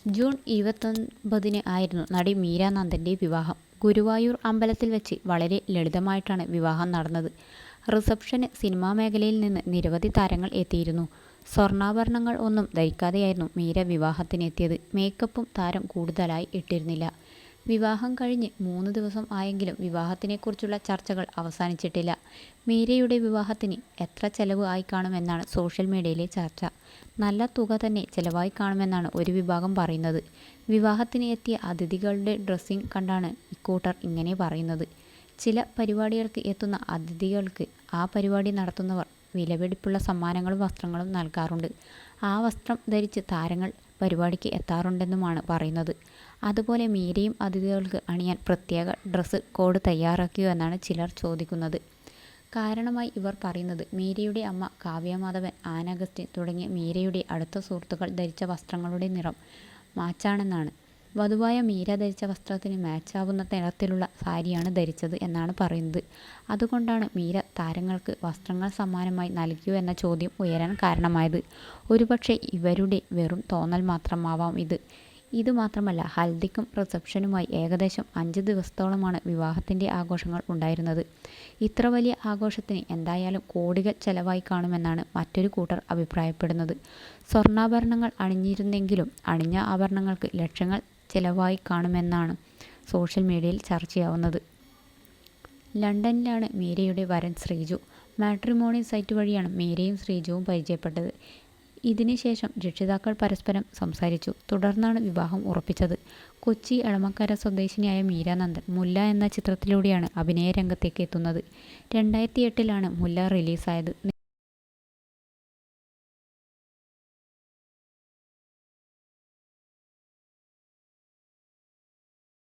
June 29 ആയിരുന്നു നടി മീര നന്ദൻ്റെ വിവാഹം. ഗുരുവായൂർ അമ്പലത്തിൽ വെച്ച് വളരെ ലളിതമായിട്ടാണ് വിവാഹം നടന്നത്. റിസപ്ഷന് സിനിമാ മേഖലയിൽ നിന്ന് നിരവധി താരങ്ങൾ എത്തിയിരുന്നു. സ്വർണ്ണാഭരണങ്ങൾ ഒന്നും ധരിക്കാതെയായിരുന്നു മീര വിവാഹത്തിനെത്തിയത്. മേക്കപ്പും താരം കൂടുതലായി ഇട്ടിരുന്നില്ല. വിവാഹം കഴിഞ്ഞ് 3 ദിവസം ആയെങ്കിലും വിവാഹത്തിനെക്കുറിച്ചുള്ള ചർച്ചകൾ അവസാനിച്ചിട്ടില്ല. മീരയുടെ വിവാഹത്തിന് എത്ര ചെലവ് ആയി കാണുമെന്നാണ് സോഷ്യൽ മീഡിയയിലെ ചർച്ച. നല്ല തുക തന്നെ ചെലവായി കാണുമെന്നാണ് ഒരു വിഭാഗം പറയുന്നത്. വിവാഹത്തിന് എത്തിയ അതിഥികളുടെ ഡ്രസ്സിംഗ് കണ്ടാണ് ഇക്കൂട്ടർ ഇങ്ങനെ പറയുന്നത്. ചില പരിപാടികൾക്ക് എത്തുന്ന അതിഥികൾക്ക് ആ പരിപാടി നടത്തുന്നവർ വിലപിടിപ്പുള്ള സമ്മാനങ്ങളും വസ്ത്രങ്ങളും നൽകാറുണ്ട്. ആ വസ്ത്രം ധരിച്ച് താരങ്ങൾ പരിപാടിക്ക് എത്താറുണ്ടെന്നുമാണ് പറയുന്നത്. അതുപോലെ മീരയും അതിഥികൾക്ക് അണിയാൻ പ്രത്യേക ഡ്രസ്സ് കോഡ് തയ്യാറാക്കിയോ എന്നാണ് ചിലർ ചോദിക്കുന്നത്. കാരണമായി ഇവർ പറയുന്നത് മീരയുടെ അമ്മ കാവ്യ മാധവൻ, ആൻ അഗസ്റ്റിൻ തുടങ്ങിയ മീരയുടെ അടുത്ത സുഹൃത്തുക്കൾ ധരിച്ച വസ്ത്രങ്ങളുടെ നിറം മാച്ചാണെന്നാണ്. വധുവായ മീര ധരിച്ച വസ്ത്രത്തിന് മാച്ചാവുന്ന നിറത്തിലുള്ള സാരിയാണ് ധരിച്ചത് എന്നാണ് പറയുന്നത്. അതുകൊണ്ടാണ് മീര താരങ്ങൾക്ക് വസ്ത്രങ്ങൾ സമ്മാനമായി നൽകിയോ എന്ന ചോദ്യം ഉയരാൻ കാരണമായത്. ഒരുപക്ഷെ ഇവരുടെ വെറും തോന്നൽ മാത്രമാവാം ഇത്. ഇതുമാത്രമല്ല, ഹൽദിക്കും റിസപ്ഷനുമായി ഏകദേശം 5 ദിവസത്തോളമാണ് വിവാഹത്തിൻ്റെ ആഘോഷങ്ങൾ ഉണ്ടായിരുന്നത്. ഇത്ര വലിയ ആഘോഷത്തിന് എന്തായാലും കോടികൾ ചെലവായി കാണുമെന്നാണ് മറ്റൊരു കൂട്ടർ അഭിപ്രായപ്പെടുന്നത്. സ്വർണ്ണാഭരണങ്ങൾ അണിഞ്ഞിരുന്നെങ്കിലും അണിഞ്ഞ ആഭരണങ്ങൾക്ക് ലക്ഷങ്ങൾ ചെലവായി കാണുമെന്നാണ് സോഷ്യൽ മീഡിയയിൽ ചർച്ചയാവുന്നത്. ലണ്ടനിലാണ് മീരയുടെ വരൻ ശ്രീജു. മാട്രിമോണി സൈറ്റ് വഴിയാണ് മീരയും ശ്രീജുവും പരിചയപ്പെട്ടത്. ഇതിന് ശേഷം രക്ഷിതാക്കൾ പരസ്പരം സംസാരിച്ചു. തുടർന്നാണ് വിവാഹം ഉറപ്പിച്ചത്. കൊച്ചി എളമക്കര സ്വദേശിനിയായ മീര നന്ദൻ മുല്ല എന്ന ചിത്രത്തിലൂടെയാണ് അഭിനയ രംഗത്തേക്ക് എത്തുന്നത്. 2008 മുല്ല റിലീസായത്.